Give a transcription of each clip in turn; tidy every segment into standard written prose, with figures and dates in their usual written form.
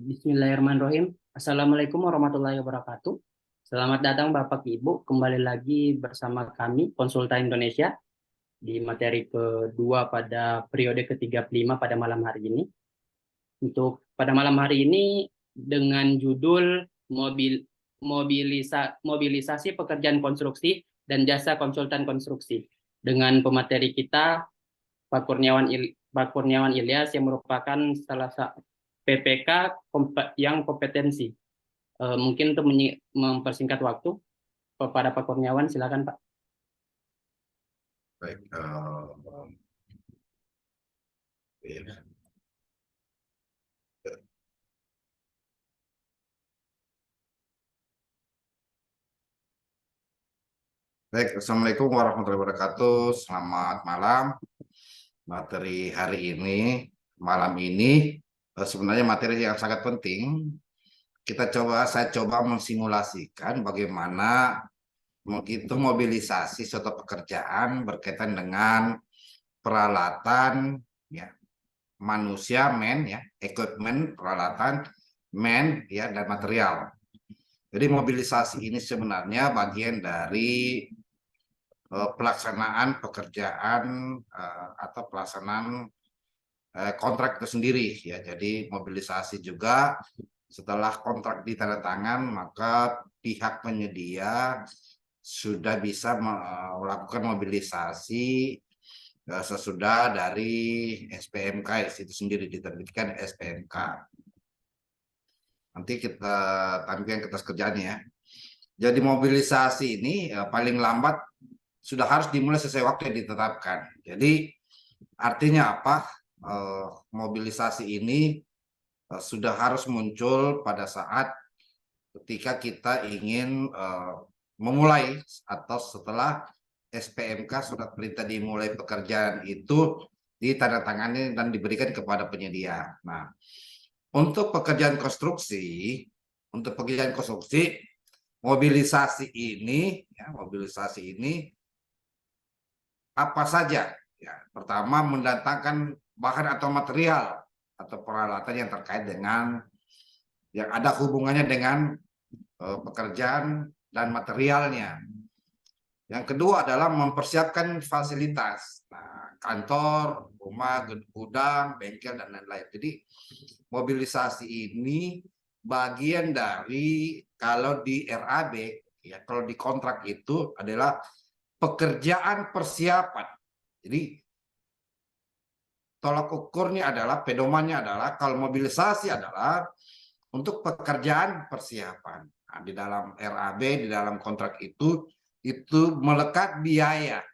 Bismillahirrahmanirrahim. Assalamualaikum warahmatullahi wabarakatuh. Selamat datang Bapak Ibu, kembali lagi bersama kami Konsultan Indonesia di materi kedua pada periode ke-35 pada malam hari ini. Untuk pada malam hari ini dengan judul mobilisasi pekerjaan konstruksi dan jasa konsultan konstruksi dengan pemateri kita Pak Kurniawan Ilyas yang merupakan salah satu PPK yang kompetensi. Mungkin untuk mempersingkat waktu kepada Pak Kurniawan, silakan Pak. Baik, ya. Baik, Assalamualaikum warahmatullahi wabarakatuh. Selamat malam. Materi hari ini, malam ini, sebenarnya materi yang sangat penting. Saya coba mensimulasikan bagaimana menghitung mobilisasi suatu pekerjaan berkaitan dengan peralatan, ya, manusia, equipment, peralatan, ya, dan material. Jadi mobilisasi ini sebenarnya bagian dari pelaksanaan pekerjaan atau pelaksanaan kontrak itu sendiri, ya. Jadi mobilisasi juga setelah kontrak ditandatangan, maka pihak penyedia sudah bisa melakukan mobilisasi sesudah dari SPMK itu sendiri, diterbitkan SPMK. Nanti kita tampilkan kertas kerjanya, ya. Jadi mobilisasi ini paling lambat sudah harus dimulai sesuai waktu yang ditetapkan. Jadi artinya apa? Mobilisasi ini sudah harus muncul pada saat ketika kita ingin memulai atau setelah SPMK, surat perintah dimulai pekerjaan, itu ditandatangani dan diberikan kepada penyedia. Nah, untuk pekerjaan konstruksi, mobilisasi ini apa saja? Ya, pertama, mendatangkan bahan atau material atau peralatan yang terkait dengan yang ada hubungannya dengan pekerjaan dan materialnya. Yang kedua adalah mempersiapkan fasilitas, kantor, rumah, gudang, bengkel, dan lain-lain. Jadi mobilisasi ini bagian dari, kalau di RAB, ya, kalau di kontrak itu adalah pekerjaan persiapan. Jadi tolak ukurnya adalah, pedomannya adalah, kalau mobilisasi adalah untuk pekerjaan persiapan. Nah, di dalam RAB, di dalam kontrak itu melekat biaya,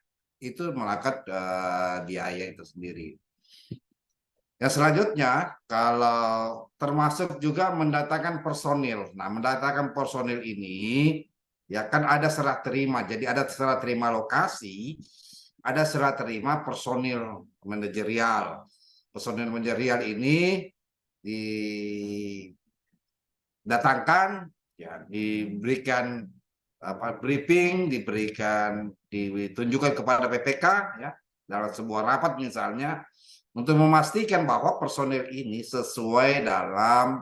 biaya itu sendiri. Yang selanjutnya, kalau termasuk juga mendatangkan personil. Nah, mendatangkan personil ini, ya kan ada serah terima. Jadi ada serah terima lokasi, ada serah terima personil manajerial. Personil manajerial ini didatangkan, ya, diberikan briefing, ditunjukkan kepada PPK, ya, dalam sebuah rapat misalnya, untuk memastikan bahwa personil ini sesuai dalam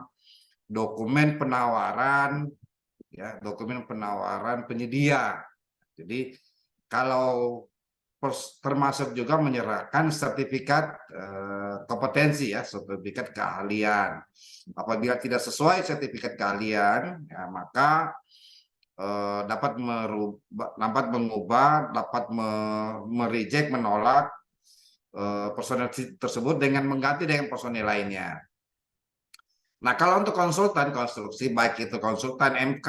dokumen penawaran, ya, dokumen penawaran penyedia. Jadi kalau termasuk juga menyerahkan sertifikat kompetensi, ya, sertifikat keahlian. Apabila tidak sesuai sertifikat keahlian, ya, maka dapat mengubah, dapat mereject, menolak personel tersebut dengan mengganti dengan personel lainnya. Nah, kalau untuk konsultan konstruksi, baik itu konsultan MK,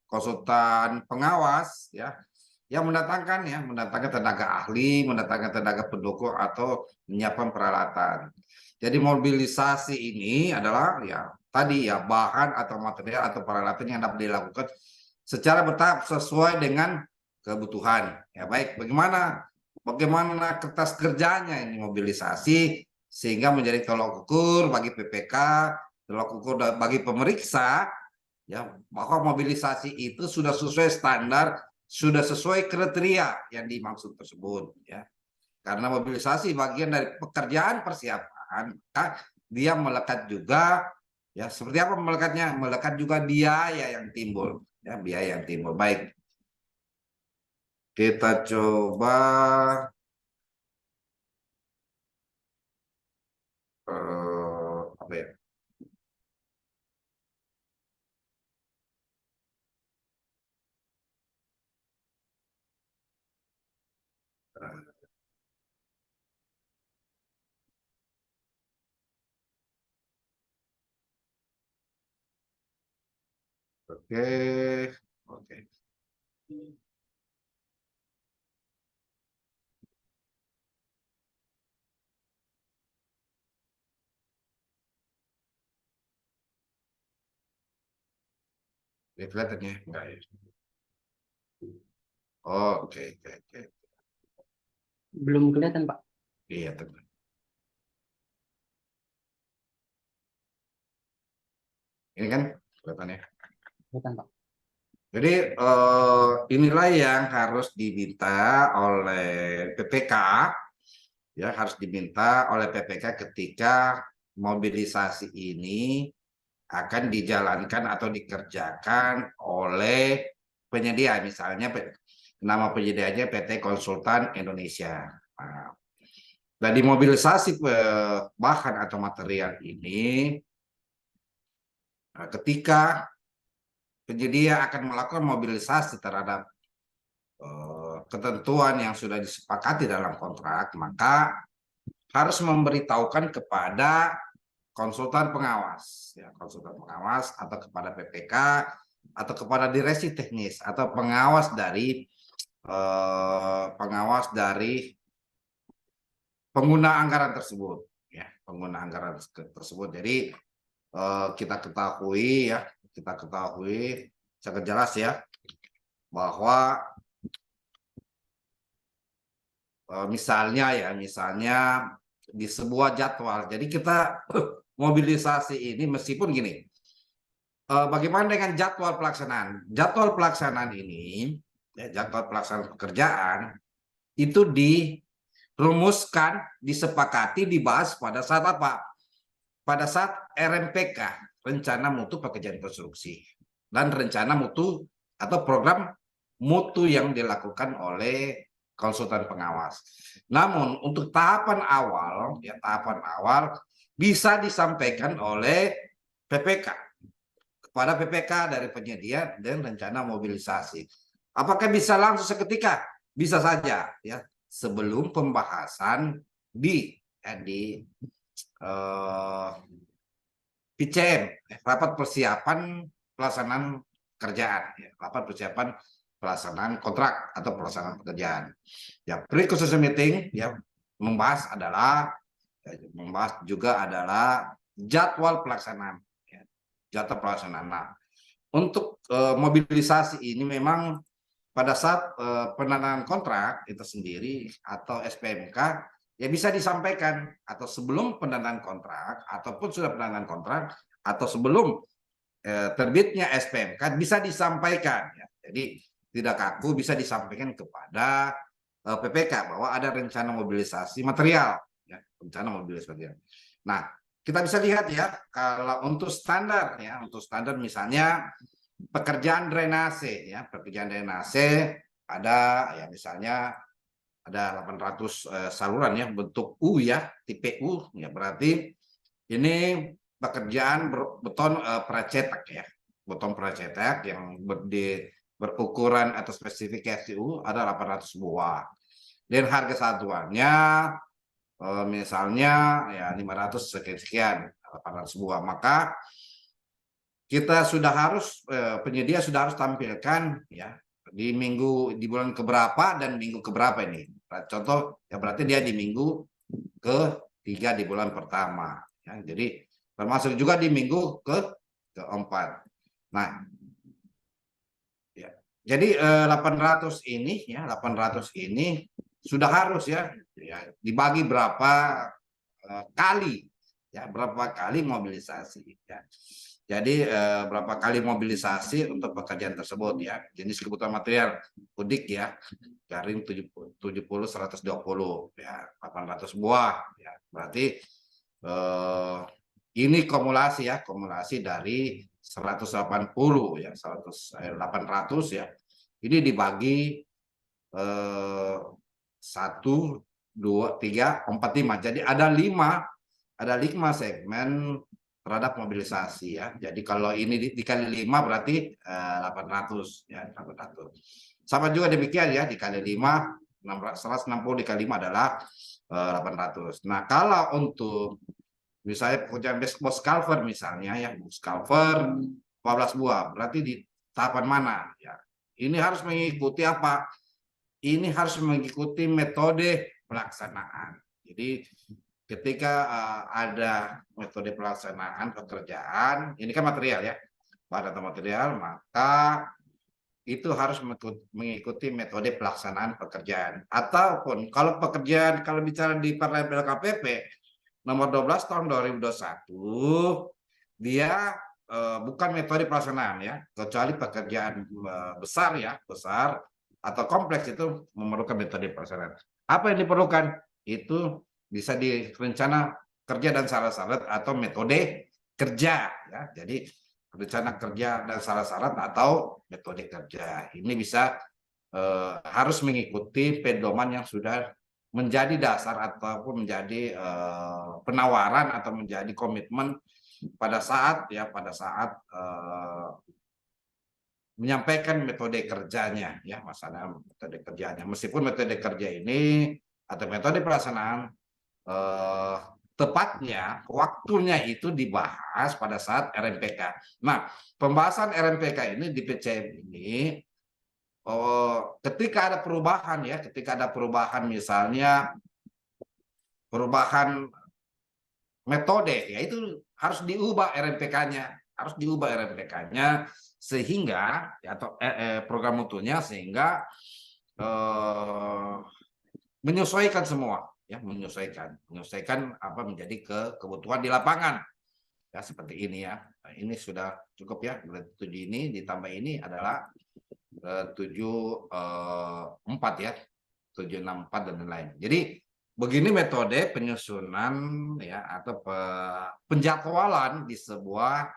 konsultan pengawas, ya, yang mendatangkan tenaga ahli, mendatangkan tenaga pendukung atau menyiapkan peralatan. Jadi mobilisasi ini adalah, ya, tadi, ya, bahan atau material atau peralatan yang dapat dilakukan secara bertahap sesuai dengan kebutuhan. Ya, baik, bagaimana kertas kerjanya ini mobilisasi sehingga menjadi tolok ukur bagi PPK, tolok ukur bagi pemeriksa, ya, bahwa mobilisasi itu sudah sesuai standar, sudah sesuai kriteria yang dimaksud tersebut, ya. Karena mobilisasi bagian dari pekerjaan persiapan, maka dia melekat juga Ya, seperti apa melekatnya? Melekat juga biaya yang timbul. Ya, biaya yang timbul. Baik, kita coba apa ya? Oke, oke. Ini kelihatan ya? Enggak ya? Oke, oke, oke. Belum kelihatan, Pak. Iya, teman. Ini kan kelihatan ya. Kelihatan, Pak. Jadi inilah yang harus diminta oleh PPK, ya harus diminta oleh PPK ketika mobilisasi ini akan dijalankan atau dikerjakan oleh penyedia, misalnya nama penyedianya PT Konsultan Indonesia. Nah, dan mobilisasi bahan atau material ini, ketika penyedia akan melakukan mobilisasi terhadap ketentuan yang sudah disepakati dalam kontrak, maka harus memberitahukan kepada konsultan pengawas, ya, konsultan pengawas atau kepada PPK atau kepada direksi teknis atau pengawas dari pengguna anggaran tersebut, ya, pengguna anggaran tersebut. Jadi kita ketahui sangat jelas ya bahwa misalnya di sebuah jadwal. Jadi kita mobilisasi ini meskipun gini, bagaimana dengan jadwal pelaksanaan? Jadwal pelaksanaan ini, ya, jadwal pelaksanaan pekerjaan itu dirumuskan, disepakati, dibahas pada saat apa? Pada saat RMPK, rencana mutu pekerjaan konstruksi, dan rencana mutu atau program mutu yang dilakukan oleh konsultan pengawas. Namun untuk tahapan awal bisa disampaikan oleh PPK kepada PPK dari penyedia dan rencana mobilisasi. Apakah bisa langsung seketika? Bisa saja, ya, sebelum pembahasan di PCM, rapat persiapan pelaksanaan kerjaan, ya, rapat persiapan pelaksanaan kontrak atau pelaksanaan pekerjaan. Ya, pre-construction meeting ya membahas juga adalah jadwal pelaksanaan, ya, jadwal pelaksanaan. Nah, untuk mobilisasi ini memang pada saat penandatanganan kontrak itu sendiri atau SPMK ya bisa disampaikan atau sebelum penandatanganan kontrak ataupun sudah penandatanganan kontrak atau sebelum terbitnya SPMK bisa disampaikan ya. Jadi tidak kaku, bisa disampaikan kepada PPK bahwa ada rencana mobilisasi material ya, rencana mobilisasi material. Nah, kita bisa lihat ya kalau untuk standar misalnya pekerjaan drainase ya, pekerjaan drainase ada ya misalnya ada 800 saluran ya bentuk U ya, tipe U ya, berarti ini pekerjaan beton pracetak ya. Beton pracetak yang berukuran atau spesifikasi U ada 800 buah. Dan harga satuannya misalnya ya 500 sekian 800 buah. Maka kita sudah harus penyedia sudah harus tampilkan ya di bulan keberapa dan minggu keberapa ini. Contoh ya berarti dia di minggu ketiga di bulan pertama ya. Jadi termasuk juga di minggu keempat. Nah, ya. Jadi 800 ini sudah harus ya dibagi berapa kali ya, berapa kali mobilisasi ya. Jadi berapa kali mobilisasi untuk pekerjaan tersebut ya. Jenis kebutuhan material udik ya. Garing 70 120 ya, 800 buah ya. Berarti Ini kumulasi ya, kumulasi dari 180 ya, 800 ya. Ini dibagi 1, 2, 3, 4, 5. Jadi ada 5 segmen terhadap mobilisasi ya. Jadi kalau ini dikali 5 berarti 800 ya, 800. Sama juga demikian ya, dikali 5, 160 dikali 5 adalah 800. Nah, kalau untuk misalnya pekerjaan box culvert misalnya ya, box culvert 14 buah, berarti di tahapan mana ya? Ini harus mengikuti apa? Ini harus mengikuti metode pelaksanaan. Jadi ketika ada metode pelaksanaan pekerjaan, ini kan material ya, bahan atau material, maka itu harus mengikuti metode pelaksanaan pekerjaan. Ataupun kalau pekerjaan, kalau bicara di Perlabel KPP nomor 12 tahun 2021, dia bukan metode pelaksanaan ya, kecuali pekerjaan besar ya, besar atau kompleks itu memerlukan metode pelaksanaan. Apa yang diperlukan? Itu bisa di rencana kerja dan syarat-syarat atau metode kerja ya. Jadi rencana kerja dan syarat-syarat atau metode kerja. Ini bisa harus mengikuti pedoman yang sudah menjadi dasar ataupun menjadi penawaran atau menjadi komitmen pada saat menyampaikan metode kerjanya ya, masalah metode kerjanya. Meskipun metode kerja ini atau metode pelaksanaan tepatnya waktunya itu dibahas pada saat RMPK. Nah, pembahasan RMPK ini di PCM ini ketika ada perubahan ya, ketika ada perubahan misalnya perubahan metode ya, itu harus diubah RMPK-nya, harus diubah RMPK-nya sehingga ya, atau program mutunya sehingga menyesuaikan semua ya, menyesuaikan apa menjadi kebutuhan di lapangan ya, seperti ini ya. Nah, ini sudah cukup ya, 7 ini ditambah ini adalah 74 ya, 764 dan lain-lain. Jadi begini metode penyusunan ya atau penjadwalan di sebuah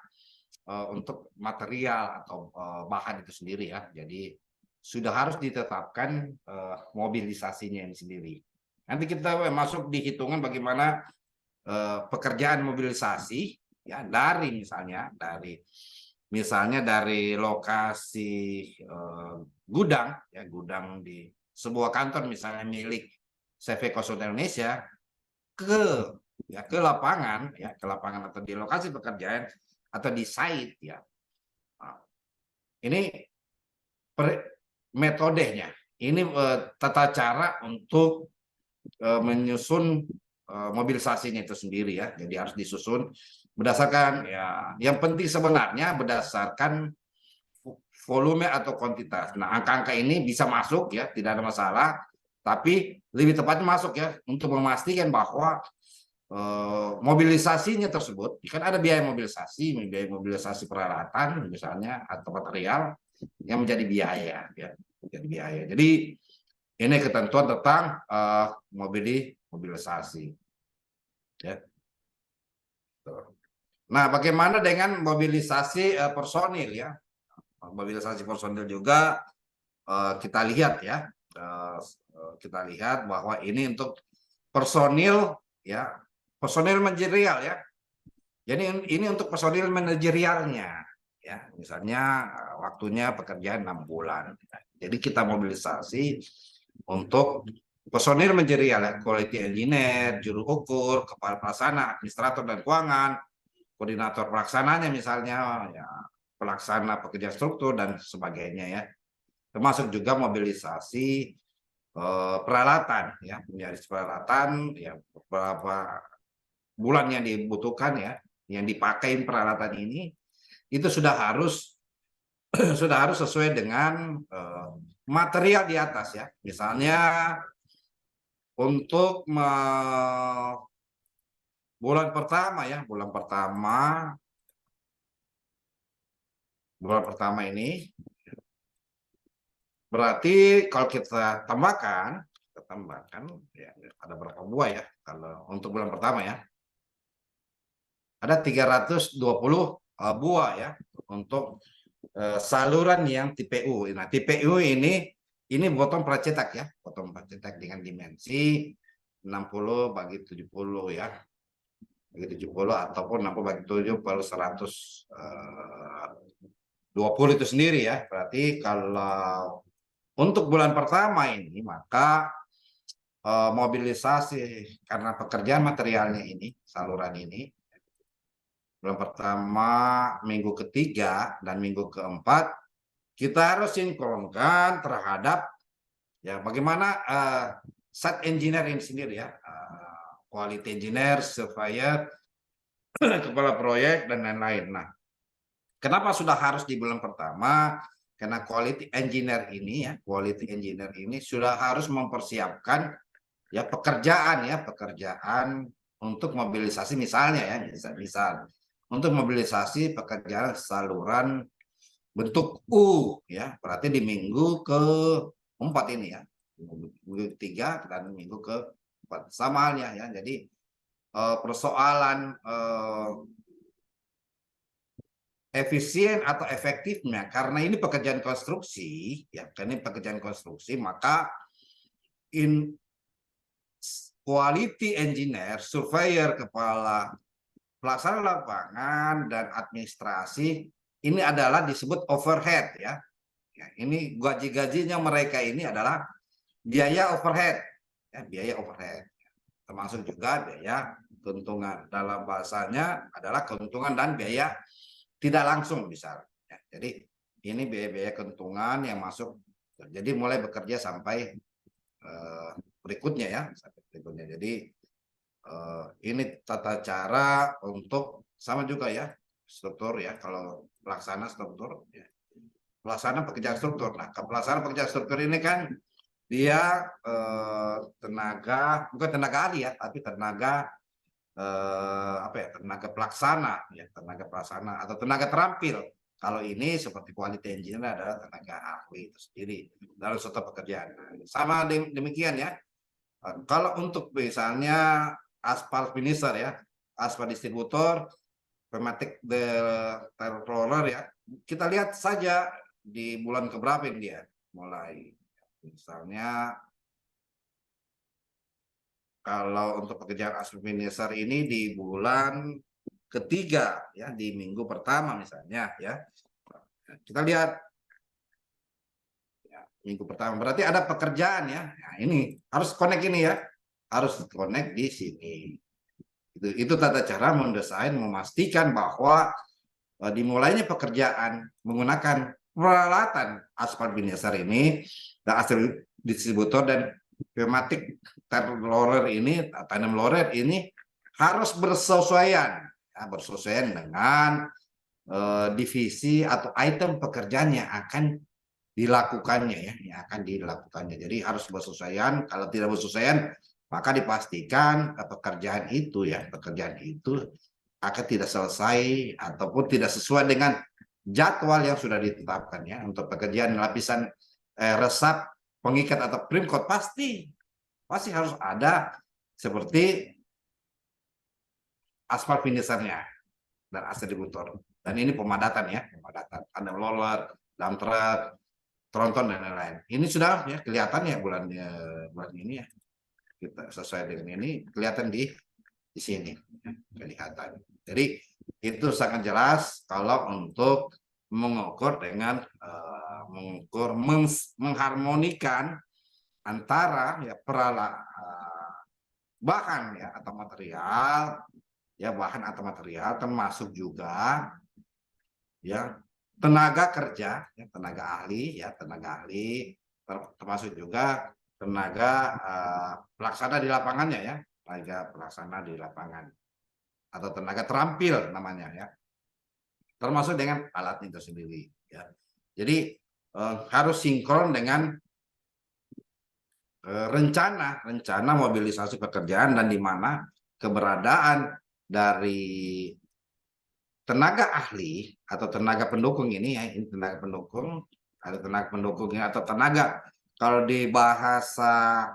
untuk material atau bahan itu sendiri ya. Jadi sudah harus ditetapkan mobilisasinya ini sendiri. Nanti kita masuk di hitungan bagaimana pekerjaan mobilisasi ya, dari misalnya dari lokasi gudang ya, gudang di sebuah kantor misalnya milik CV Konsultan Indonesia ke lapangan ya, ke lapangan atau di lokasi pekerjaan atau di site ya. Nah, ini metodenya, ini tata cara untuk menyusun mobilisasinya itu sendiri ya. Jadi harus disusun berdasarkan ya, yang penting sebenarnya berdasarkan volume atau kuantitas. Nah, angka-angka ini bisa masuk ya, tidak ada masalah, tapi lebih tepatnya masuk ya untuk memastikan bahwa mobilisasinya tersebut kan ada biaya mobilisasi peralatan misalnya atau material yang menjadi biaya ya, menjadi biaya. Jadi ini ketentuan tentang mobilisasi ya. Nah, bagaimana dengan mobilisasi personil ya? Mobilisasi personil juga kita lihat ya, kita lihat bahwa ini untuk personil ya, personil manajerial ya. Jadi ini untuk personil manajerialnya ya, misalnya waktunya pekerjaan 6 bulan. Jadi kita mobilisasi untuk personil manajerial ya, quality engineer, juru ukur, kepala pelaksana, administrator dan keuangan, koordinator pelaksananya misalnya ya, pelaksana pekerja struktur dan sebagainya ya. Termasuk juga mobilisasi peralatan ya, menjadi peralatan ya, beberapa bulan yang dibutuhkan ya, yang dipakai peralatan ini itu sudah harus sudah harus sesuai dengan material di atas ya. Misalnya untuk bulan pertama ya, bulan pertama ini berarti kalau kita tambahkan ya, ada berapa buah ya kalau untuk bulan pertama ya, ada 320 buah ya untuk saluran yang tipe U. Nah, tipe U ini botol pracetak ya, botol pracetak dengan dimensi 60 bagi 70 ya. Bagi 70 ataupun 60 bagi 70 per 120 itu sendiri ya. Berarti kalau untuk bulan pertama ini maka mobilisasi karena pekerjaan materialnya ini, saluran ini, bulan pertama, minggu ketiga, dan minggu keempat, kita harus sinkronkan terhadap ya bagaimana site engineer ini sendiri ya, quality engineer, surveyor, kepala proyek, dan lain-lain. Nah, kenapa sudah harus di bulan pertama? Karena quality engineer ini sudah harus mempersiapkan ya pekerjaan untuk mobilisasi misalnya ya misal untuk mobilisasi pekerjaan saluran bentuk U ya, berarti di minggu keempat ini ya, minggu ketiga dan minggu keempat sama halnya ya. Jadi persoalan efisien atau efektifnya karena ini pekerjaan konstruksi ya, maka quality engineer, surveyor, kepala pelaksana lapangan, dan administrasi ini adalah disebut overhead ya. Ini gaji-gajinya mereka ini adalah biaya overhead ya, biaya overhead, termasuk juga biaya keuntungan, dalam bahasanya adalah keuntungan dan biaya tidak langsung misalnya. Jadi ini biaya-biaya keuntungan yang masuk, jadi mulai bekerja sampai berikutnya ya, jadi ini tata cara untuk sama juga ya struktur ya, kalau pelaksana struktur ya. Pelaksana pekerjaan struktur. Nah, pelaksana pekerjaan struktur ini kan dia bukan tenaga ahli ya, tapi tenaga tenaga pelaksana ya, tenaga pelaksana atau tenaga terampil. Kalau ini seperti quality engineer adalah tenaga ahli itu sendiri dalam suatu pekerjaan. Sama demikian ya. Kalau untuk misalnya aspal finisher ya, aspal distributor, pneumatic roller ya, kita lihat saja di bulan keberapa ini dia mulai. Misalnya kalau untuk pekerjaan aspal finisher ini di bulan ketiga ya, di minggu pertama misalnya ya, kita lihat minggu pertama berarti ada pekerjaan ya. Nah, ini harus connect ini ya, harus connect di sini. Itu tata cara mendesain, memastikan bahwa dimulainya pekerjaan menggunakan peralatan aspal finisher ini dan aspal distributor dan pneumatic roller ini, tandem roller ini harus bersesuaian ya, bersesuaian dengan divisi atau item pekerjaan yang akan dilakukannya ya, yang akan dilakukannya. Jadi harus bersesuaian. Kalau tidak bersesuaian, maka dipastikan pekerjaan itu akan tidak selesai ataupun tidak sesuai dengan jadwal yang sudah ditetapkan ya. Untuk pekerjaan lapisan resap, pengikat atau primcoat pasti harus ada seperti aspal finishernya dan distributor. Dan ini pemadatan ya, tandem roller, dump truck, tronton dan lain-lain. Ini sudah ya kelihatan ya bulan ini ya. Kita sesuai dengan ini kelihatan di sini ya, kelihatan. Jadi itu sangat jelas kalau untuk mengukur dengan mengharmonikan antara ya bahan ya atau material ya, bahan atau material termasuk juga ya tenaga kerja, ya, tenaga ahli, termasuk juga tenaga pelaksana di lapangannya ya, tenaga pelaksana di lapangan atau tenaga terampil namanya ya, termasuk dengan alat itu sendiri ya. Jadi harus sinkron dengan rencana mobilisasi pekerjaan dan di mana keberadaan dari tenaga ahli atau tenaga pendukung ini ya, ini tenaga pendukung, ada tenaga pendukungnya atau tenaga, kalau di bahasa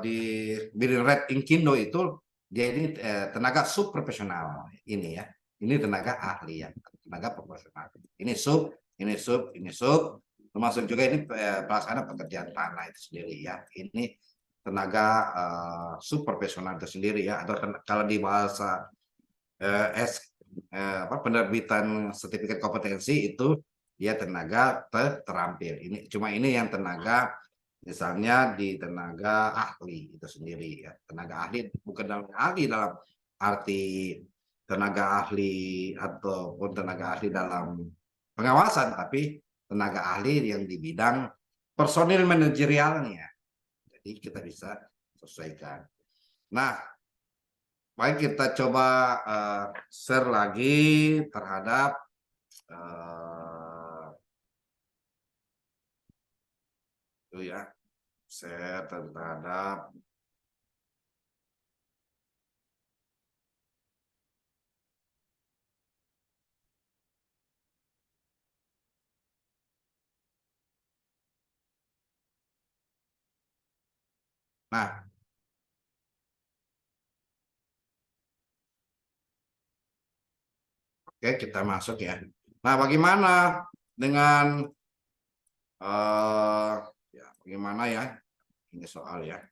di Birin Red Inkindo itu dia ini tenaga subprofesional ini ya. Ini tenaga ahli ya, tenaga profesional. Ini sub, ini sub, ini sub. Termasuk juga ini pelaksana pekerjaan tanah itu sendiri ya. Ini tenaga subprofesional itu sendiri ya. Atau kalau di bahasa penerbitan sertifikat kompetensi itu dia tenaga terampil. Ini cuma ini yang tenaga misalnya di tenaga ahli itu sendiri ya. Tenaga ahli bukan ahli dalam arti tenaga ahli ataupun tenaga ahli dalam pengawasan, tapi tenaga ahli yang di bidang personil manajerialnya. Jadi kita bisa sesuaikan. Nah, baik kita coba share lagi terhadap itu ya, share terhadap nah, oke kita masuk ya. Nah, bagaimana dengan ya bagaimana ya ini soal ya.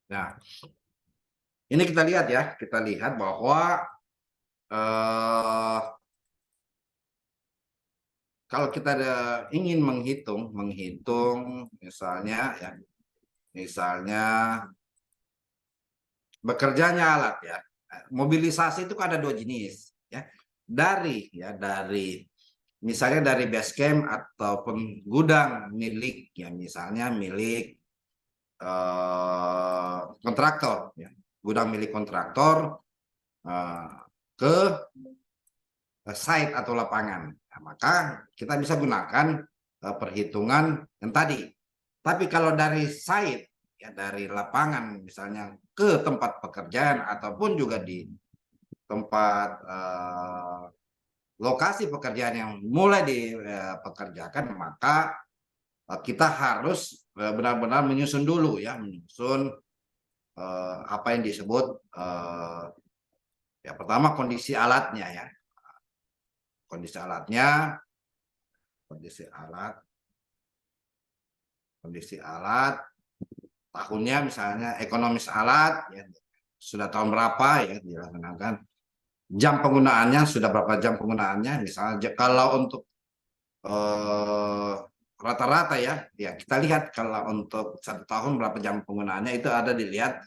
Nah, ini kita lihat ya, kita lihat bahwa kalau kita ingin menghitung misalnya ya, misalnya bekerjanya alat ya, mobilisasi itu kan ada 2 jenis ya, dari misalnya dari base camp ataupun gudang milik ya, misalnya milik kontraktor ya, gudang milik kontraktor ke site atau lapangan. Nah, maka kita bisa gunakan perhitungan yang tadi. Tapi kalau dari site ya, dari lapangan misalnya ke tempat pekerjaan ataupun juga di tempat lokasi pekerjaan yang mulai dipekerjakan, maka kita harus benar-benar menyusun dulu ya, menyusun apa yang disebut ya pertama kondisi alatnya ya, kondisi alat tahunnya, misalnya ekonomis alat ya, sudah tahun berapa ya dilaksanakan, jam penggunaannya sudah berapa jam penggunaannya, misalnya kalau untuk rata-rata ya kita lihat kalau untuk 1 tahun berapa jam penggunaannya, itu ada dilihat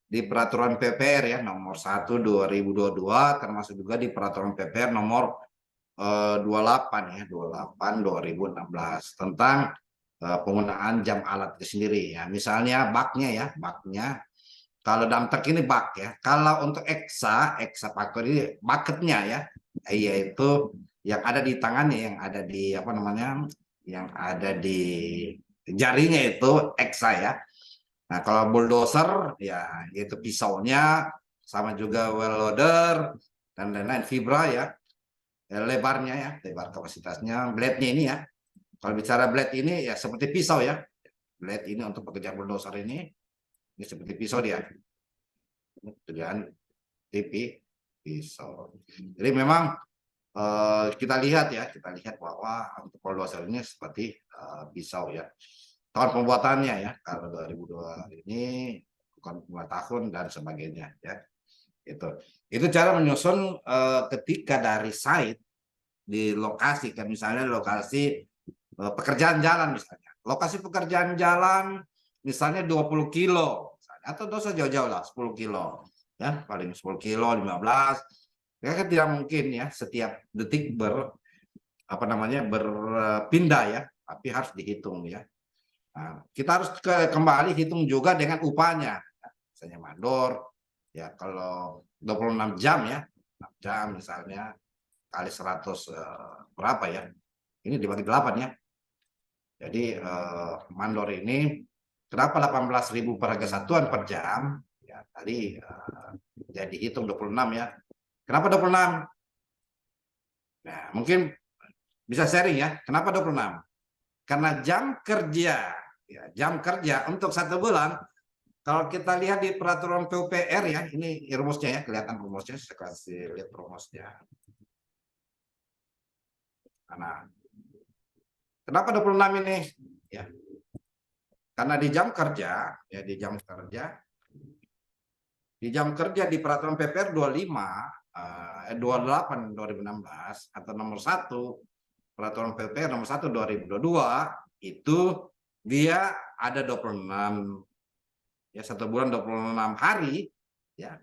di peraturan PPR ya nomor 1 2022, termasuk juga di peraturan PPR nomor 28 ya 28/2016 tentang penggunaan jam alat itu sendiri ya. Misalnya baknya kalau dalam truk ini bak ya, kalau untuk eksa pakur ini bucketnya ya, yaitu yang ada di tangannya, yang ada di yang ada di jarinya itu eksa ya. Nah, kalau bulldozer ya yaitu pisaunya, sama juga well loader dan lain-lain, fibra ya, lebarnya ya, lebar kapasitasnya, blade-nya ini ya. Kalau bicara blade ini ya seperti pisau ya. Blade ini untuk pekerjaan bulldozer ini seperti pisau dia. Pekerjaan TV pisau. Jadi memang kita lihat bahwa untuk bulldozer ini seperti pisau ya. Tahun pembuatannya ya, kalau 2002 ini bukan 2 tahun dan sebagainya ya. Itu cara menyusun ketika dari site di lokasi kan, misalnya lokasi pekerjaan jalan misalnya. Lokasi pekerjaan jalan misalnya 20 kilo misalnya, atau dosa jauh-jauh lah 10 kilo ya, paling 10 kilo 15. Ya kan tidak mungkin ya setiap detik berpindah ya, tapi harus dihitung ya. Nah, kita harus kembali hitung juga dengan upahnya. Misalnya mandor ya, kalau 26 jam ya, 6 jam misalnya kali 100 berapa ya? Ini dibagi 8 ya. Jadi mandor ini Kenapa 18.000 per harga satuan per jam? Ya, tadi jadi hitung 26 ya. Kenapa 26? Nah, mungkin bisa sharing ya. Kenapa 26? Karena jam kerja, ya, jam kerja untuk 1 bulan, kalau kita lihat di peraturan PUPR ya, ini rumusnya ya, kelihatan rumusnya, saya kasih lihat rumusnya. Nah, kenapa 26 ini? Ya, karena di jam kerja, ya di jam kerja di peraturan PPR 28 2016 atau nomor 1 peraturan PPR nomor 1 2022 itu dia ada 26 ya, 1 bulan 26 hari ya.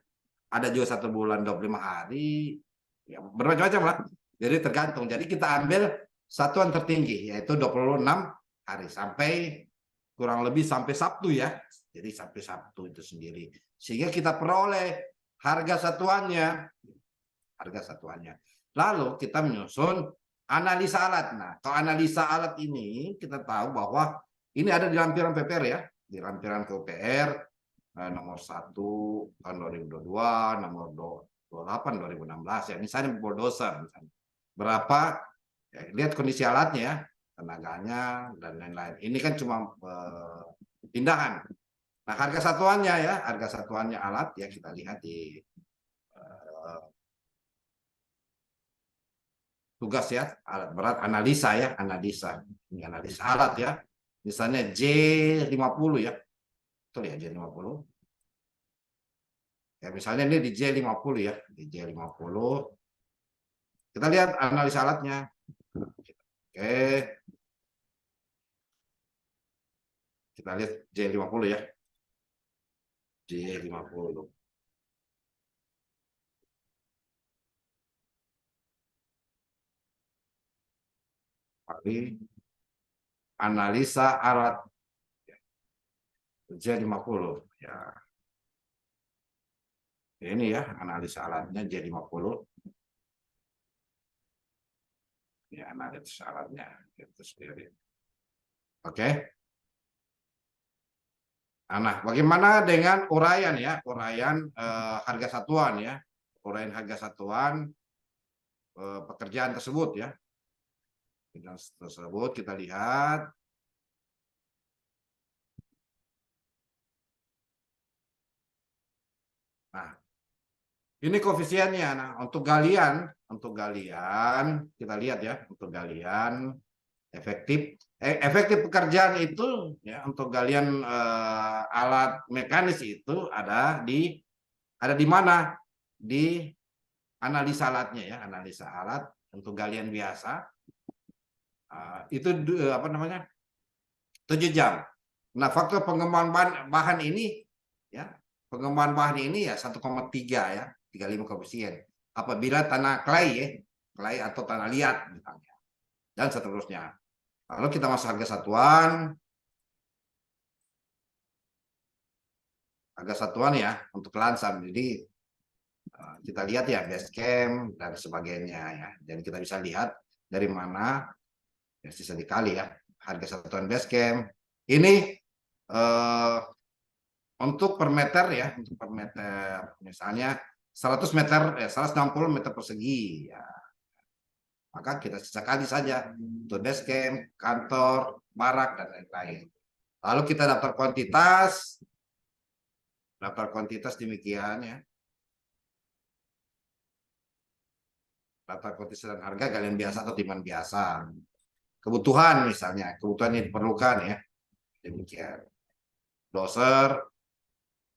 Ada juga 1 bulan 25 hari ya, bermacam-macam lah. Jadi tergantung. Jadi kita ambil satuan tertinggi yaitu 26 hari sampai kurang lebih sampai Sabtu ya. Jadi sampai Sabtu itu sendiri. Sehingga kita peroleh harga satuannya. Lalu kita menyusun analisa alat. Nah, kalau analisa alat ini kita tahu bahwa ini ada di lampiran PPR ya, di lampiran PPR nomor 1 tahun 2022, nomor 28 2016 ya. Misalnya bulldozer misalnya. Berapa ya, lihat kondisi alatnya ya, tenaganya dan lain-lain. Ini kan cuma pindahan. Nah, harga satuannya ya, harga satuannya alat ya kita lihat di tugas ya, alat berat analisa ya, analisa. Ini analisa alat ya. Misalnya J50 ya. Betul ya J50. Ya misalnya ini di J50 ya, di J50. Kita lihat analisa alatnya. Oke. Kita lihat J50 ya. J50. Tapi analisa alat J50 ya. Ini ya analisa alatnya J50. Ya analisa alatnya itu sendiri. Oke. Nah, bagaimana dengan uraian ya, uraian harga satuan ya, uraian harga satuan pekerjaan tersebut ya. Pekerjaan tersebut kita lihat. Nah, ini koefisiennya. Nah, untuk galian kita lihat ya, untuk galian efektif pekerjaan itu ya untuk galian alat mekanis itu ada di mana? Di analisa alatnya ya, analisa alat untuk galian biasa itu apa namanya? 7 jam. Nah, faktor pengembangan bahan ini ya, pengembangan bahan ini ya 1,3 ya, 35 koefisien. Apabila tanah clay atau tanah liat misalnya. Dan seterusnya. Lalu kita masuk harga satuan. Harga satuan ya untuk lansam. Jadi kita lihat ya base camp dan sebagainya ya. Jadi kita bisa lihat dari mana ya sisa dikali ya harga satuan base camp. Ini untuk per meter ya, untuk per meter misalnya 100 meter 160 meter persegi ya. Maka kita sisa kali saja untuk base camp, kantor, barak dan lain-lain. Lalu kita daftar kuantitas demikian ya. Daftar kuantitas dan harga galian biasa atau timban biasa. Kebutuhan misalnya, kebutuhan yang diperlukan ya. Demikian. Doser,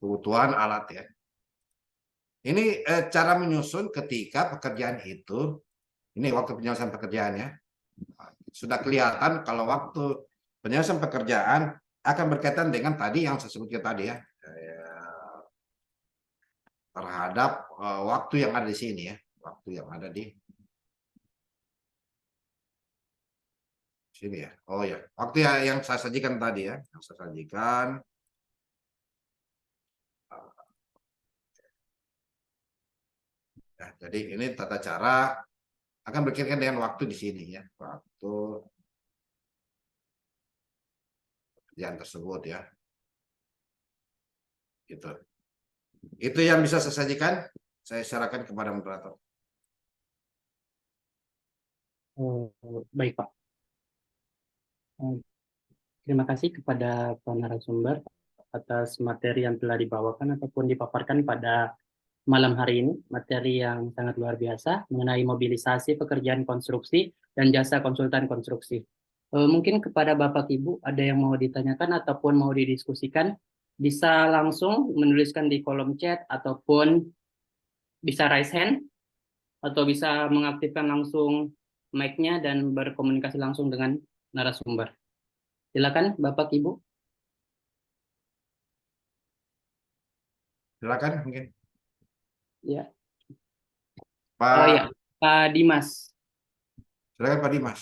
kebutuhan alat ya. Ini cara menyusun ketika pekerjaan itu, ini waktu penyelesaian pekerjaannya, sudah kelihatan kalau waktu penyelesaian pekerjaan akan berkaitan dengan tadi yang saya sebutkan tadi ya, terhadap waktu yang ada di sini ya, waktu yang ada di sini ya. Oh ya, waktu yang saya sajikan tadi ya, yang saya sajikan. Ya, jadi ini tata cara akan berkaitan dengan waktu di sini ya, waktu pekerjaan tersebut ya. Gitu. Itu yang bisa saya sajikan. Saya serahkan kepada moderator. Baik Pak. Eh, Terima kasih kepada Pak narasumber atas materi yang telah dibawakan ataupun dipaparkan pada malam hari ini, materi yang sangat luar biasa mengenai mobilisasi pekerjaan konstruksi dan jasa konsultan konstruksi. Mungkin kepada Bapak Ibu ada yang mau ditanyakan ataupun mau didiskusikan, bisa langsung menuliskan di kolom chat ataupun bisa raise hand atau bisa mengaktifkan langsung mic-nya dan berkomunikasi langsung dengan narasumber. Silakan Bapak Ibu. Silakan mungkin. Ya. Oh ya, Pak, Pak Dimas. silakan Pak Dimas.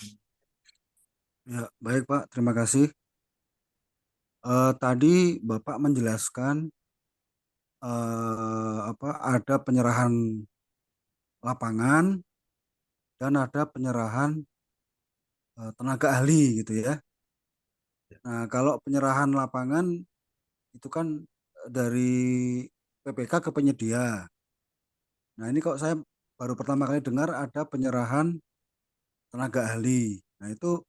Ya, baik Pak, terima kasih. Tadi Bapak menjelaskan ada penyerahan lapangan dan ada penyerahan tenaga ahli gitu ya. Nah, kalau penyerahan lapangan itu kan dari PPK ke penyedia. Nah, ini kok saya baru pertama kali dengar ada penyerahan tenaga ahli. Nah, itu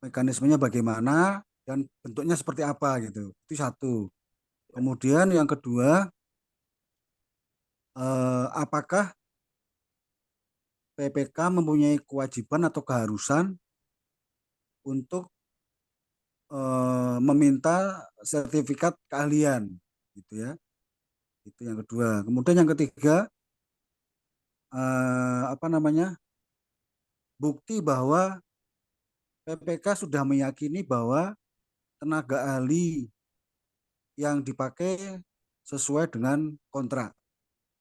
mekanismenya bagaimana dan bentuknya seperti apa gitu. Itu satu. Kemudian yang kedua, apakah PPK mempunyai kewajiban atau keharusan untuk meminta sertifikat keahlian, gitu ya. Itu yang kedua. Kemudian yang ketiga, bukti bahwa PPK sudah meyakini bahwa tenaga ahli yang dipakai sesuai dengan kontrak.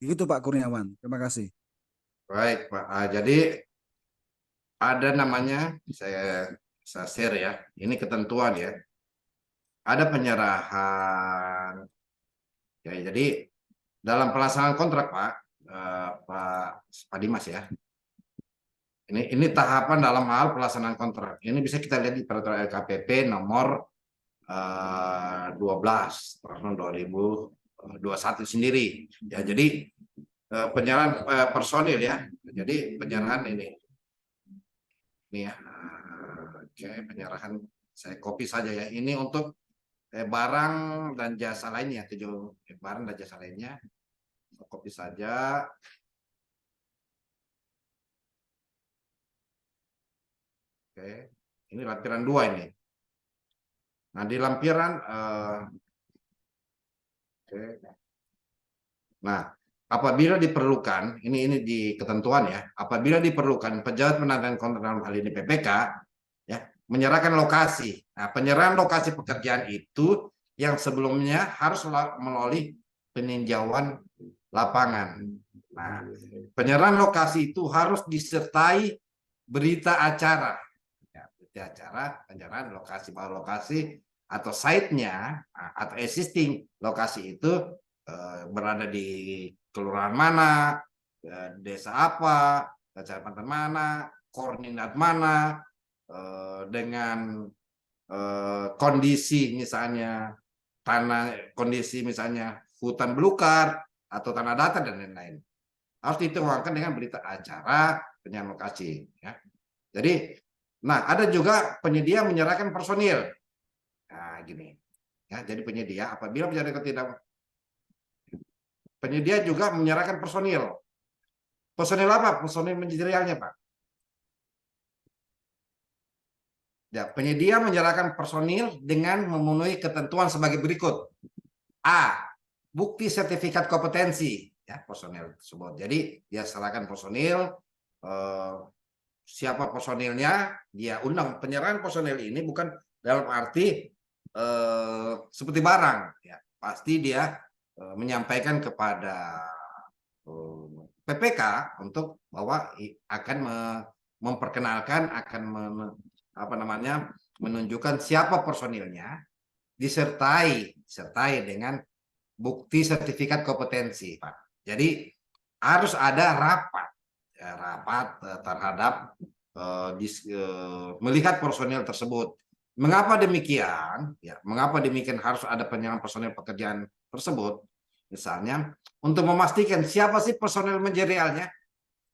Begitu Pak Kurniawan. Terima kasih. Baik Pak. Jadi ada namanya, saya share ya. Ini ketentuan ya. Ada penyerahan. Ya, jadi dalam pelaksanaan kontrak Pak, Pak Dimas ya. Ini tahapan dalam hal pelaksanaan kontrak. Ini bisa kita lihat di peraturan LKPP nomor 12 tahun 2021 sendiri. Ya, jadi penyerahan personil ya. Jadi penyerahan ini ya. Oke, penyerahan saya copy saja ya. Ini untuk barang dan jasa lainnya, barang dan jasa lainnya. Copy saja. Oke, ini lampiran 2 ini. Nah, di lampiran oke. Nah, apabila diperlukan, ini di ketentuan ya, apabila diperlukan pejabat penandatangan kontrak dalam hal ini PPK ya, menyerahkan lokasi. Nah, penyerahan lokasi pekerjaan itu yang sebelumnya harus melalui peninjauan lapangan. Nah, penyerahan lokasi itu harus disertai berita acara. Ya, berita acara penyerahan lokasi, bahwa lokasi atau site-nya atau existing lokasi itu berada di kelurahan mana, desa apa, kecamatan mana, koordinat mana, dengan kondisi misalnya tanah, kondisi misalnya hutan belukar atau tanah datar dan lain-lain. Harus dituangkan dengan berita acara penyerahan lokasi. Ya. Jadi, nah ada juga penyedia menyerahkan personil. Nah, gini. Ya, jadi penyedia apabila penyedia juga menyerahkan personil. Personil apa? Personil manajerialnya, Pak. Ya, penyedia menyerahkan personil dengan memenuhi ketentuan sebagai berikut. A. Bukti sertifikat kompetensi ya personil tersebut. Jadi dia serahkan personil, siapa personilnya, dia undang. Penyerahan personil ini bukan dalam arti seperti barang, ya. Pasti dia menyampaikan kepada PPK untuk bahwa akan memperkenalkan, akan menunjukkan siapa personilnya, disertai dengan bukti sertifikat kompetensi, Pak. Jadi harus ada rapat terhadap melihat personil tersebut. Mengapa demikian? Ya, mengapa demikian harus ada penyerahan personil pekerjaan tersebut? Misalnya untuk memastikan siapa sih personil manajerialnya,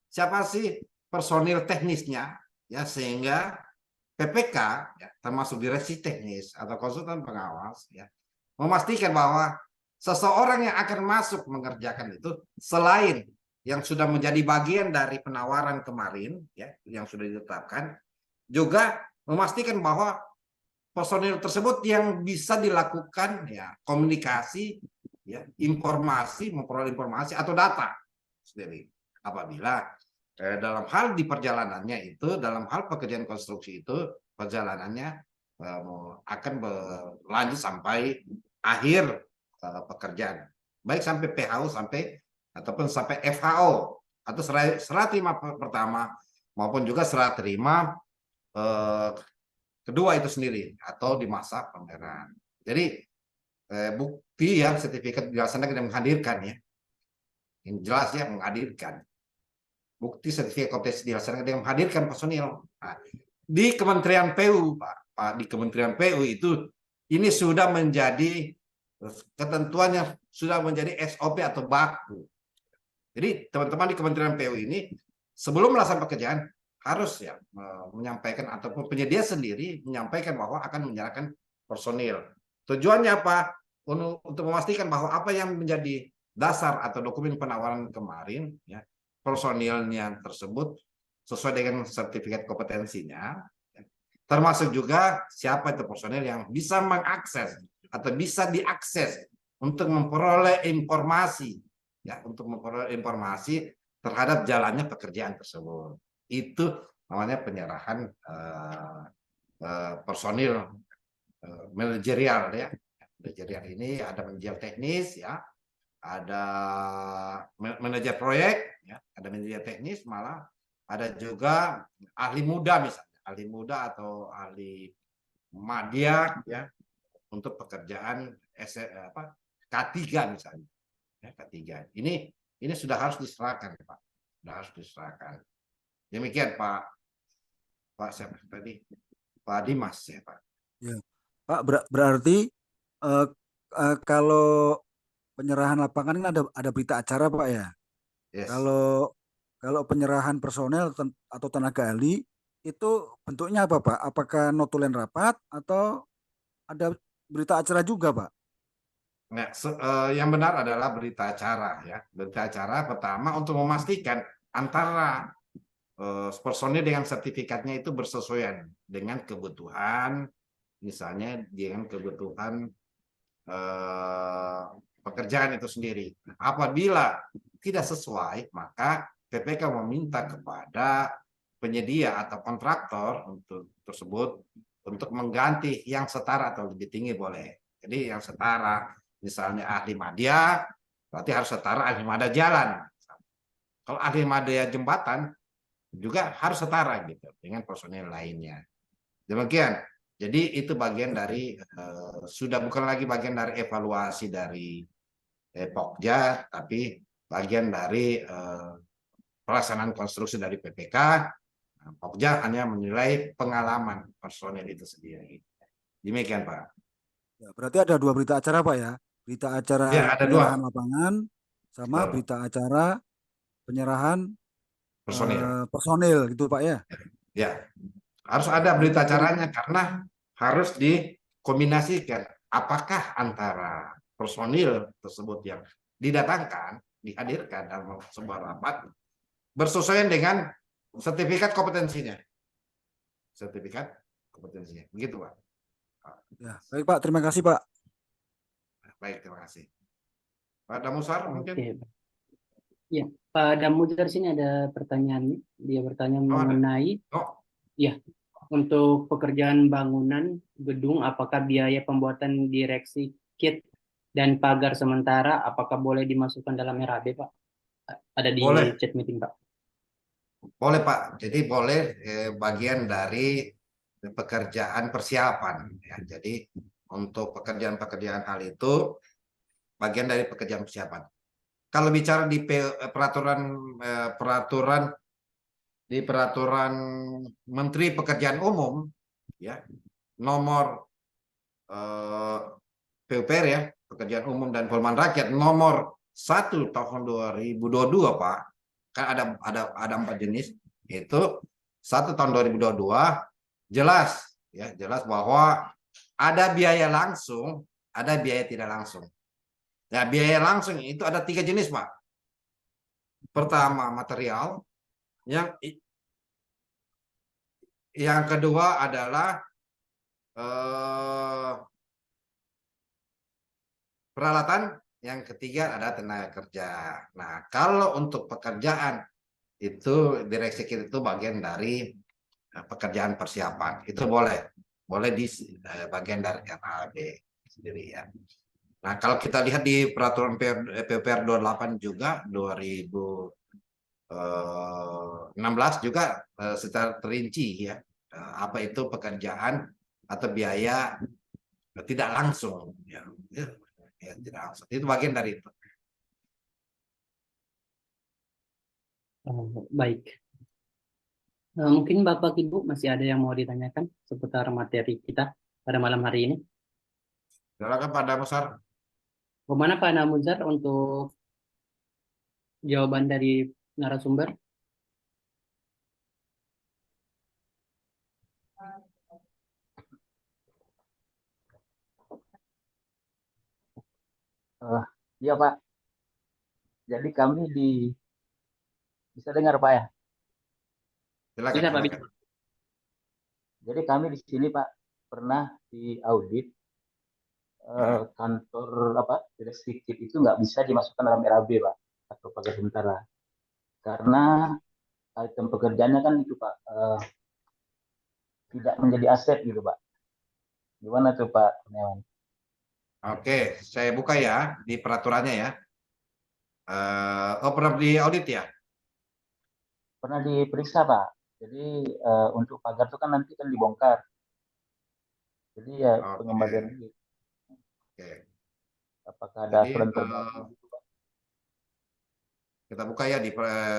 siapa sih personil teknisnya, ya, sehingga PPK, ya, termasuk direksi teknis atau konsultan pengawas, ya, memastikan bahwa seseorang yang akan masuk mengerjakan itu selain yang sudah menjadi bagian dari penawaran kemarin, ya, yang sudah ditetapkan, juga memastikan bahwa personil tersebut yang bisa dilakukan, ya, komunikasi, ya, informasi, memperoleh informasi atau data sendiri apabila dalam hal di perjalanannya itu, dalam hal pekerjaan konstruksi itu, perjalanannya akan berlanjut sampai akhir pekerjaan, baik sampai PHO ataupun sampai FHO atau serah terima pertama maupun juga serah terima kedua itu sendiri atau di masa pembayaran. Jadi bukti yang sertifikat dilaksanakan dan menghadirkan, ya, yang jelas, ya, menghadirkan bukti sertifikat kompetensi dilaksanakan dengan menghadirkan personil. Nah, di Kementerian PU, Pak, di Kementerian PU itu ini sudah menjadi ketentuan yang sudah menjadi SOP atau baku. Jadi teman-teman di Kementerian PU ini sebelum melaksanakan pekerjaan harus, ya, menyampaikan ataupun penyedia sendiri menyampaikan bahwa akan menyerahkan personil. Tujuannya apa? Untuk memastikan bahwa apa yang menjadi dasar atau dokumen penawaran kemarin, ya, personilnya tersebut sesuai dengan sertifikat kompetensinya, termasuk juga siapa itu personil yang bisa mengakses atau bisa diakses untuk memperoleh informasi, ya, untuk memperoleh informasi terhadap jalannya pekerjaan tersebut. Itu namanya penyerahan personil manajerial, ya. Manajerial ini ada manajerial teknis, ya, ada manajer proyek, ya, ada manajer teknis, malah ada juga ahli muda, misalnya ahli muda atau ahli madya, ya, untuk pekerjaan K3 misalnya, ya, K3. Ini sudah harus diserahkan, Pak, sudah harus diserahkan. Demikian Pak siapa tadi, Pak Dimas, ya, Pak. Ya. Pak, berarti kalau penyerahan lapangan ini ada berita acara, Pak, ya. Yes. Kalau penyerahan personel atau tenaga ahli itu bentuknya apa, Pak? Apakah notulen rapat atau ada berita acara juga, Pak? Nah, yang benar adalah berita acara, ya. Berita acara pertama untuk memastikan antara personil dengan sertifikatnya itu bersesuaian dengan kebutuhan, misalnya dengan kebutuhan pekerjaan itu sendiri. Apabila tidak sesuai, maka PPK meminta kepada penyedia atau kontraktor tersebut untuk mengganti yang setara atau lebih tinggi boleh. Jadi yang setara, misalnya ahli madya, berarti harus setara ahli madya jalan. Kalau ahli madya jembatan juga harus setara gitu dengan personil lainnya. Demikian. Jadi itu bagian dari sudah bukan lagi bagian dari evaluasi dari Pokja, tapi bagian dari pelaksanaan konstruksi dari PPK. Pokja hanya menilai pengalaman personil itu sendiri. Demikian, Pak. Ya, berarti ada dua berita acara, Pak, ya. Berita acara Ya, ada penyerahan dua. lapangan sama Betul. berita acara penyerahan personil gitu, Pak, ya. Ya, harus ada berita acaranya karena harus dikombinasikan apakah antara personil tersebut yang didatangkan, dihadirkan dalam sebuah rapat bersesuaian dengan sertifikat kompetensinya. Sertifikat kompetensinya. Begitu, Pak. Ya, baik, Pak. Terima kasih, Pak. Baik, terima kasih. Pak Damusar mungkin. Oke. Ya, Pak Damudar sini ada pertanyaannya. Dia bertanya Oh, ada. mengenai ya, untuk pekerjaan bangunan gedung, apakah biaya pembuatan direksi kit dan pagar sementara apakah boleh dimasukkan dalam RAB, Pak? Ada di Boleh. chat meeting, Pak. Boleh, Pak. Jadi boleh bagian dari pekerjaan persiapan, ya. Jadi untuk pekerjaan-pekerjaan hal itu bagian dari pekerjaan persiapan. Kalau bicara di peraturan Menteri Pekerjaan Umum, ya, nomor PUPR, ya, Pekerjaan Umum dan Perumahan Rakyat nomor 1 tahun 2022, Pak. Kan ada 4 jenis. Itu 1 tahun 2022 jelas ya, jelas bahwa ada biaya langsung, ada biaya tidak langsung. Ya, biaya langsung itu ada 3 jenis, Pak. Pertama material, yang kedua adalah peralatan, yang ketiga ada tenaga kerja. Nah, kalau untuk pekerjaan itu direksi kita itu bagian dari pekerjaan persiapan. Itu boleh di bagian dari RAB sendiri ya. Nah, kalau kita lihat di peraturan PUPR 28 juga 2016 juga secara terinci ya, apa itu pekerjaan atau biaya tidak langsung ya, tidak langsung. Itu bagian dari itu. Baik. Mungkin Bapak Ibu masih ada yang mau ditanyakan seputar materi kita pada malam hari ini. Silakan Pak Damusar. Bagaimana Pak Namuzar untuk jawaban dari narasumber? Iya Pak, jadi kami bisa dengar Pak ya. Silakan, Bisa Pak, silakan. bisa. Jadi kami di sini Pak pernah diaudit kantor direksi itu nggak bisa dimasukkan dalam RAB Pak atau pagar bentara karena item pekerjaannya kan itu Pak tidak menjadi aset gitu Pak. Gimana tuh Pak Kurniawan? Oke, saya buka ya di peraturannya ya. Pernah di audit ya? Pernah diperiksa Pak. Jadi untuk pagar itu kan nanti kan dibongkar. Jadi ya pengembalian Oke, gitu. oke. Apakah ada Jadi aturan terbaru gitu Pak? kita buka ya di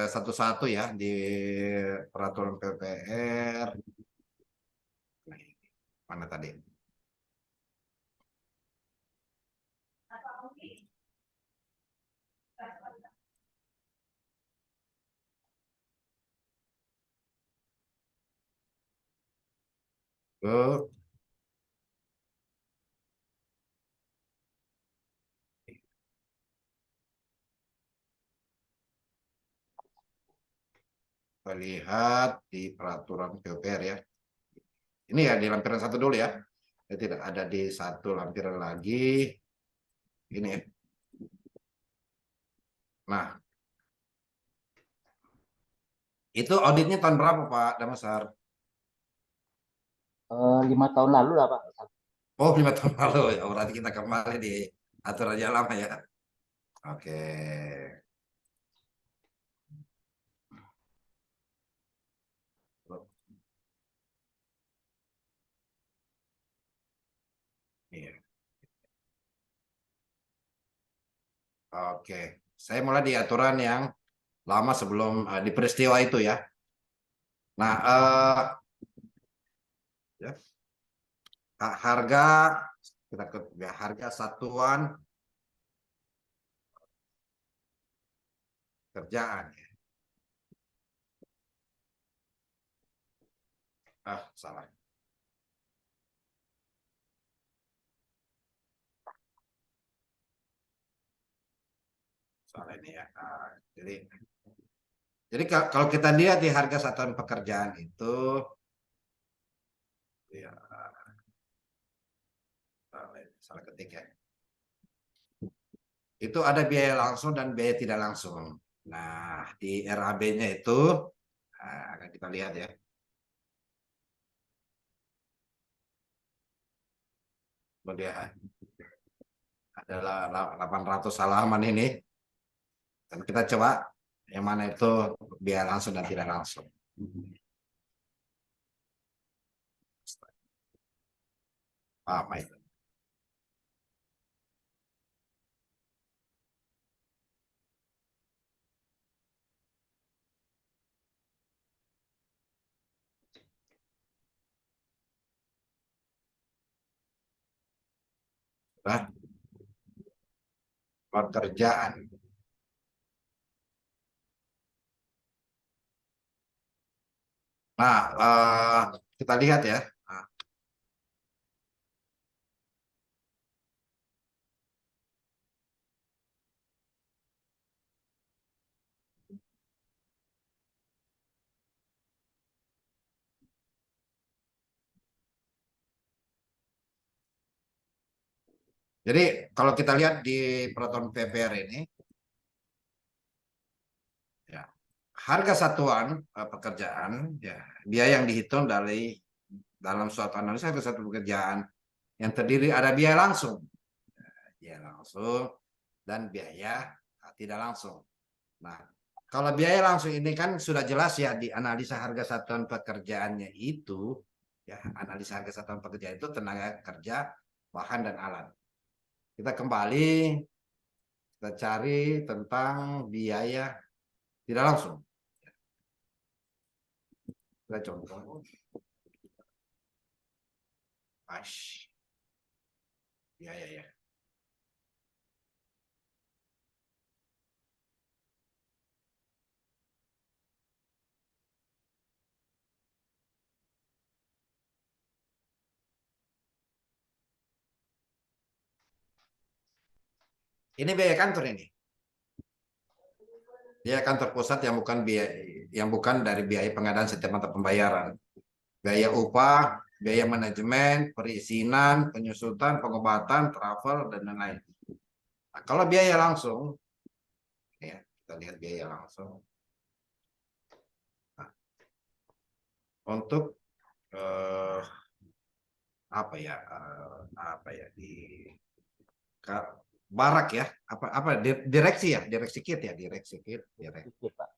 satu-satu ya di peraturan PUPR. Mana tadi? Ke kita lihat di peraturan PUPR ya. Ini ya di lampiran 1 dulu ya. Tidak ada di 1 lampiran lagi. Ini ya. Nah, itu auditnya tahun berapa Pak Damasar? 5 tahun lalu lah Pak. Oh, 5 tahun lalu ya. Berarti kita kembali di aturan yang lama ya. Oke. Iya. Oke. Saya mulai di aturan yang lama sebelum di peristiwa itu ya. Nah, ya, harga kita ke ya, harga satuan kerjaan ya. Salah. Salah ini ya. Jadi kalau kita lihat di harga satuan pekerjaan itu ya, salah ketik ya. Itu ada biaya langsung dan biaya tidak langsung. Nah, di RAB-nya itu akan kita lihat ya. Kemudian adalah 800 halaman ini. Dan kita coba yang mana itu biaya langsung dan tidak langsung. Apa itu? Nah, pekerjaan. Nah, kita lihat ya. Nah, jadi kalau kita lihat di peraturan PPR ini, ya, harga satuan pekerjaan, ya, biaya yang dihitung dari dalam suatu analisa harga satu pekerjaan yang terdiri ada biaya langsung, dan biaya tidak langsung. Nah, kalau biaya langsung ini kan sudah jelas ya di analisa harga satuan pekerjaannya itu, ya, analisa harga satuan pekerjaan itu tenaga kerja, bahan dan alat. Kita kembali, kita cari tentang biaya tidak langsung. Kita contoh. Ya. Ini biaya kantor ini. Biaya kantor pusat yang bukan dari biaya pengadaan setiap mata pembayaran. Biaya upah, biaya manajemen, perizinan, penyusutan, pengobatan, travel, dan lain-lain. Nah, kalau biaya langsung, ya, kita lihat biaya langsung. Nah, untuk apa ya di barak ya, direksi kit ya, direksi kit. Sedikit, Pak.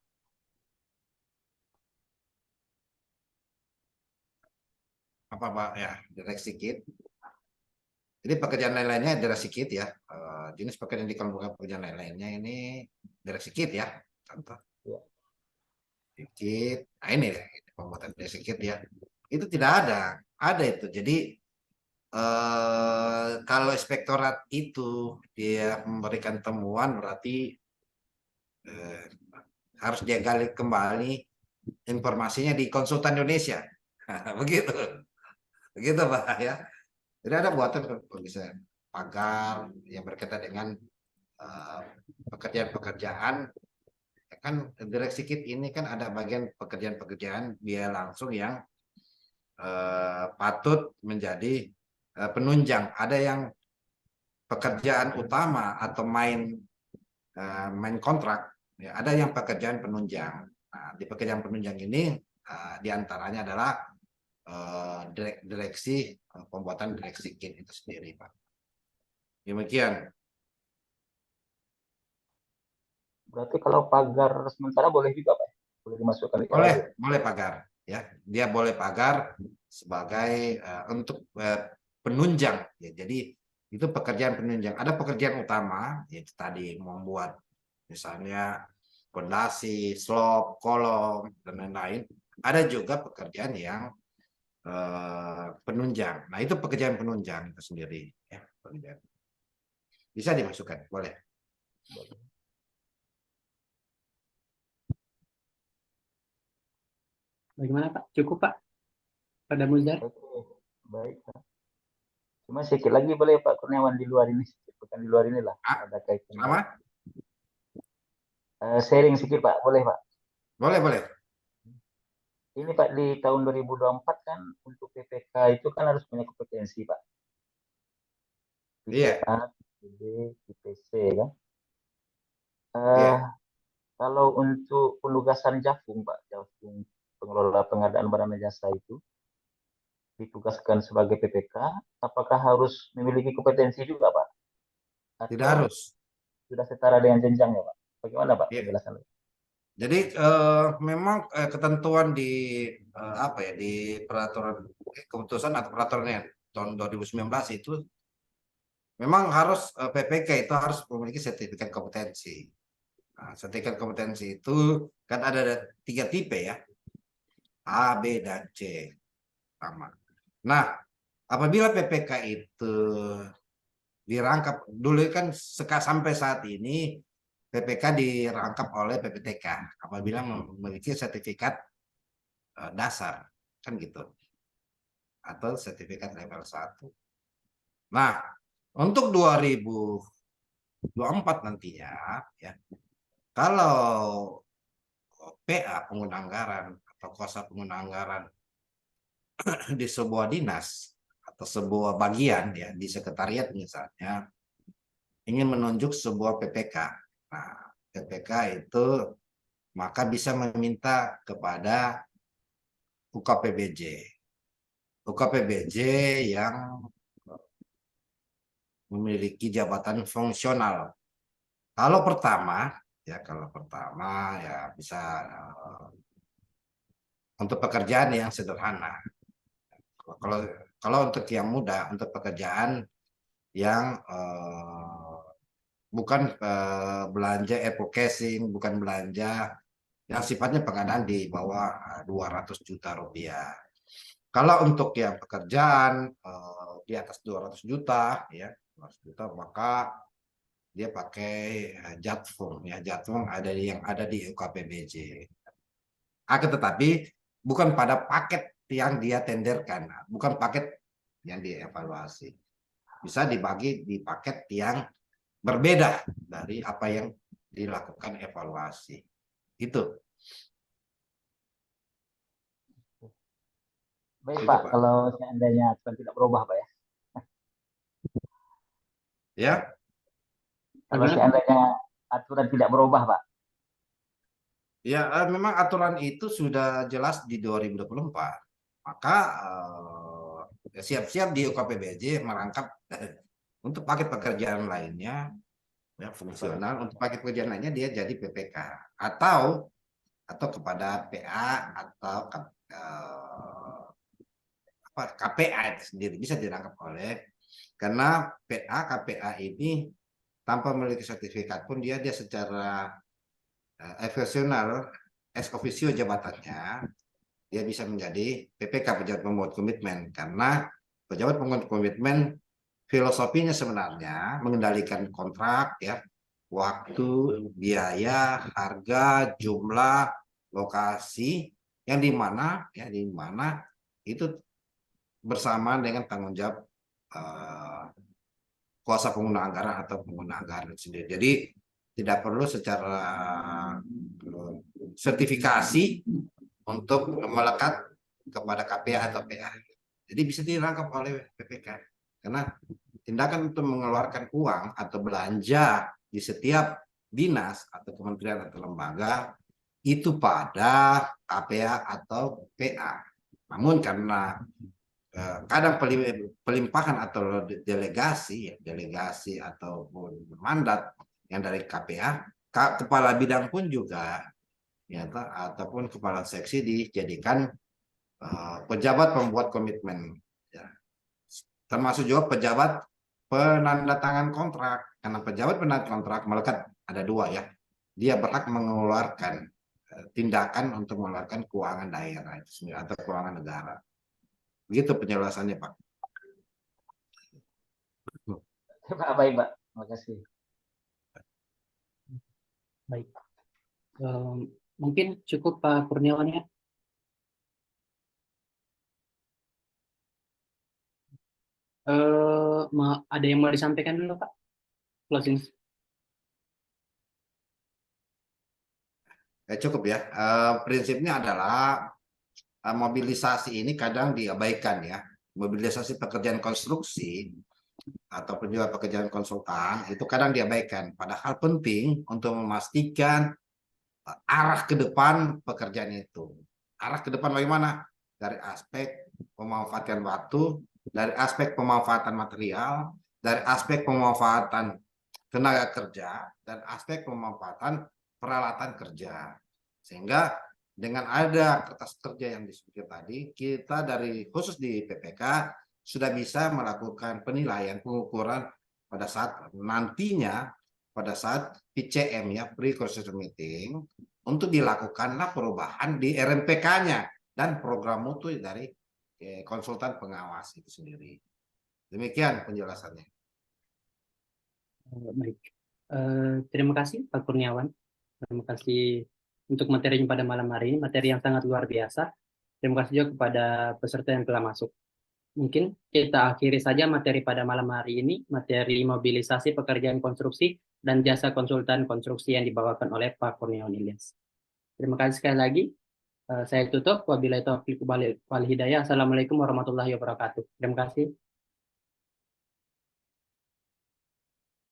Apa Pak ya, direksi kit. Jadi pekerjaan lain-lainnya direksi kit ya. Jenis pekerjaan di kelompok pekerjaan lain-lainnya ini direksi kit ya. Contoh. Ya. Kit. Nah ini pembuatan direksi kit ya. Itu tidak ada. Ada itu. Jadi kalau inspektorat itu dia memberikan temuan berarti harus dia gali kembali informasinya di Konsultan Indonesia. Begitu Pak ya. Jadi ada buatan bisa pagar yang berkaitan dengan pekerjaan-pekerjaan. Kan direksi kit ini kan ada bagian pekerjaan-pekerjaan biaya langsung yang patut menjadi penunjang. Ada yang pekerjaan utama atau main kontrak, ya, ada yang pekerjaan penunjang. Nah, di pekerjaan penunjang ini diantaranya adalah direksi pembuatan direksi kit itu sendiri, Pak. Demikian. Berarti kalau pagar sementara boleh juga, Pak? Boleh dimasukkan ke Boleh pagar, ya. Dia boleh pagar sebagai untuk penunjang, ya. Jadi itu pekerjaan penunjang. Ada pekerjaan utama, yaitu tadi membuat misalnya fondasi, slop, kolom, dan lain-lain. Ada juga pekerjaan yang penunjang. Nah, itu pekerjaan penunjang itu sendiri, ya. Bisa dimasukkan, boleh. Bagaimana Pak? Cukup Pak? Pada Muzar? Oke, baik, Pak. Cuma sedikit lagi boleh Pak Kurniawan di luar ini, bukan di luar inilah. Ada kaitan. Sama? Sharing sedikit Pak, boleh Pak? Boleh. Ini Pak di tahun 2024 kan untuk PPK itu kan harus punya kompetensi Pak. Iya. IPA, IPB, IPC kan. Iya. Kalau untuk penugasan Jafung Pak, Jafung pengelola pengadaan barang dan jasa itu ditugaskan sebagai PPK, apakah harus memiliki kompetensi juga Pak? Atau Tidak harus. sudah setara dengan jenjangnya Pak? Bagaimana Pak Iya. penjelasannya? Jadi memang ketentuan di di peraturan keputusan atau peraturannya tahun 2019 itu memang harus PPK itu harus memiliki sertifikat kompetensi. Nah, sertifikat kompetensi itu kan ada 3 tipe ya, A, B, dan C sama. Nah, apabila PPK itu dirangkap dulu kan sampai saat ini PPK dirangkap oleh PPTK apabila memiliki sertifikat dasar kan gitu atau sertifikat level 1. Nah, untuk 2024 nantinya ya kalau PA pengguna anggaran atau kuasa pengguna anggaran di sebuah dinas atau sebuah bagian ya di sekretariat misalnya ingin menunjuk sebuah PPK. Nah, PPK itu maka bisa meminta kepada UKPBJ. UKPBJ yang memiliki jabatan fungsional. Kalau pertama ya bisa untuk pekerjaan yang sederhana. Kalau kalau untuk yang mudah, untuk pekerjaan yang bukan belanja advocacy, bukan belanja yang sifatnya pengadaan di bawah 200 juta rupiah. Kalau untuk yang pekerjaan di atas 200 juta ya, 200 juta maka dia pakai Jatfung ya, Jatfung yang ada di UKPBJ. Akan tetapi bukan pada paket yang dia tenderkan, bukan paket yang dievaluasi. Bisa dibagi di paket yang berbeda dari apa yang dilakukan evaluasi. Itu. Baik Itu, Pak, Pak. kalau seandainya aturan tidak berubah Pak ya. Ya, Kalau Gimana? seandainya aturan tidak berubah Pak. ya memang aturan itu sudah jelas di 2024. Maka siap-siap di UKPBJ merangkap untuk paket pekerjaan lainnya ya fungsional, untuk paket pekerjaan lainnya dia jadi PPK atau kepada PA atau KPA itu sendiri bisa dirangkap oleh karena PA KPA ini tanpa memiliki sertifikat pun dia secara efeksional ex officio jabatannya dia bisa menjadi PPK pejabat pembuat komitmen karena pejabat pembuat komitmen filosofinya sebenarnya mengendalikan kontrak ya waktu biaya harga jumlah lokasi yang di mana itu bersamaan dengan tanggung jawab kuasa pengguna anggaran atau pengguna anggaran sendiri. Jadi tidak perlu secara sertifikasi untuk melekat kepada KPA atau PA. Jadi bisa dirangkap oleh PPK karena tindakan untuk mengeluarkan uang atau belanja di setiap dinas atau kementerian atau lembaga itu pada KPA atau PA. Namun karena kadang pelimpahan atau delegasi ataupun mandat yang dari KPA, kepala bidang pun juga ya, ataupun kepala seksi dijadikan pejabat pembuat komitmen ya. Termasuk juga pejabat penandatangan kontrak karena pejabat penandatangan kontrak melekat ada dua ya, dia berhak mengeluarkan tindakan untuk mengeluarkan keuangan daerah itu sendiri atau keuangan negara. Begitu penjelasannya Pak. Pak baik Pak, terima kasih. Baik. Mungkin cukup Pak Kurniawan ya. Ada yang mau disampaikan dulu Pak? Closing. Cukup ya. Prinsipnya adalah mobilisasi ini kadang diabaikan ya. Mobilisasi pekerjaan konstruksi ataupun juga pekerjaan konsultan itu kadang diabaikan. Padahal penting untuk memastikan arah ke depan pekerjaan itu. Arah ke depan bagaimana? Dari aspek pemanfaatan waktu, dari aspek pemanfaatan material, dari aspek pemanfaatan tenaga kerja, dan aspek pemanfaatan peralatan kerja. Sehingga dengan ada kertas kerja yang disebutkan tadi, kita dari khusus di PPK sudah bisa melakukan penilaian, pengukuran pada saat nantinya, pada saat PCM ya, pre-constitution meeting, untuk dilakukanlah perubahan di RMPK-nya dan program mutu dari konsultan pengawas itu sendiri. Demikian penjelasannya. Baik. Terima kasih Pak Kurniawan. Terima kasih untuk materinya pada malam hari ini, materi yang sangat luar biasa. Terima kasih juga kepada peserta yang telah masuk. Mungkin kita akhiri saja materi pada malam hari ini, materi mobilisasi pekerjaan konstruksi dan jasa konsultan konstruksi yang dibawakan oleh Pak Kurniawan Ilyas. Terima kasih sekali lagi. Saya tutup. Wabillahi taufiq wal hidayah. Assalamualaikum warahmatullahi wabarakatuh. Terima kasih.